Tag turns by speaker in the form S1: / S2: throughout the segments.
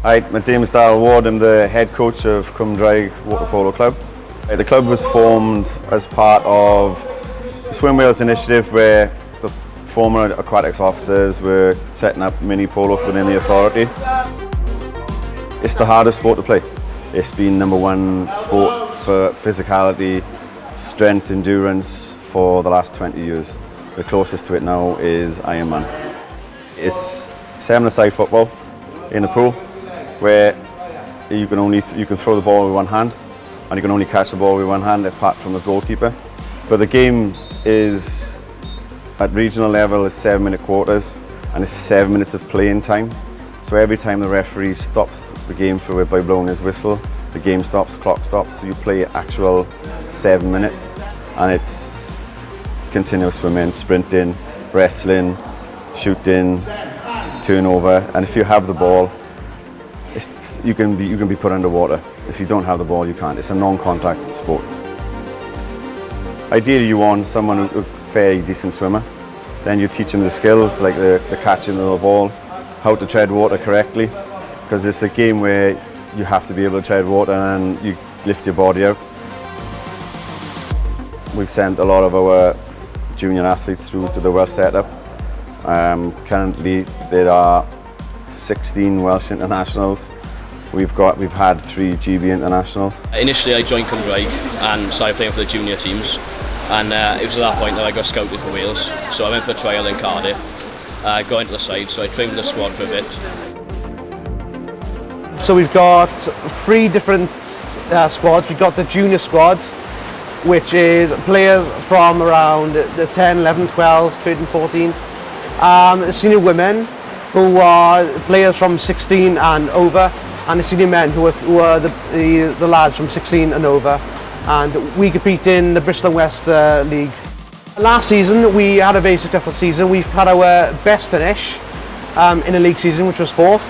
S1: Hi, my name is Darryl Ward. I'm the head coach of Cwmdraig Water Polo Club. The club was formed as part of the Swim Wales initiative, where the former aquatics officers were setting up mini polo within the authority. It's the hardest sport to play. It's been #1 sport for physicality, strength, endurance for the last 20 years. The closest to it now is Ironman. It's 7-a-side football in the pool, where you can throw the ball with one hand and you can only catch the ball with one hand apart from the goalkeeper. But the game is at regional level is 7-minute quarters, and it's 7 minutes of playing time. So every time the referee stops the game by blowing his whistle, the game stops, the clock stops. So you play actual 7 minutes, and it's continuous swimming, sprinting, wrestling, shooting, turnover, and if you have the ball, you can be put underwater. If you don't have the ball, you can't. It's a non-contact sport. Ideally, you want someone who's a fairly decent swimmer. Then you teach them the skills like the catching of the ball, how to tread water correctly, because it's a game where you have to be able to tread water and you lift your body out. We've sent a lot of our junior athletes through to the Welsh setup. Currently, there are 16 Welsh internationals. We've had 3 GB internationals.
S2: Initially I joined Cwmdraig and started playing for the junior teams, and it was at that point that I got scouted for Wales. So I went for a trial in Cardiff, got into the side, so I trained with the squad for a bit.
S3: So we've got 3 different squads. We've got the junior squad, which is players from around the 10, 11, 12, 13, 14. The senior women, who are players from 16 and over, and the senior men who are the lads from 16 and over. And we compete in the Bristol and West League. Last season we had a very successful season. We've had our best finish in a league season, which was 4th.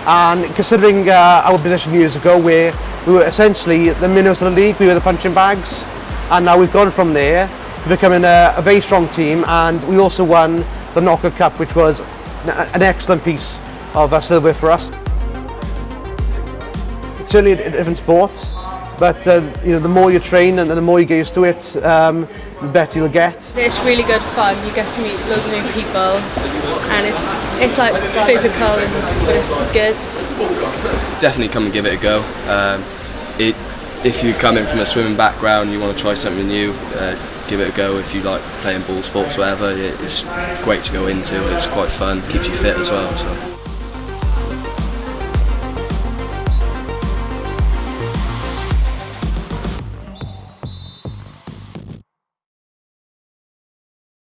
S3: And considering our position years ago, where we were essentially the minnows of the league, we were the punching bags, and now we've gone from there to becoming a very strong team. And we also won the Knockout Cup, which was an excellent piece of silverware for us. It's certainly a different sport, but the more you train and the more you get used to it, the better you'll get.
S4: It's really good fun. You get to meet loads of new people, and it's like physical, but it's good.
S5: Definitely come and give it a go. If you come in from a swimming background, you want to try something new, give it a go. If you like playing ball sports, whatever, it's great to go into. It's quite fun, keeps you fit as well. So.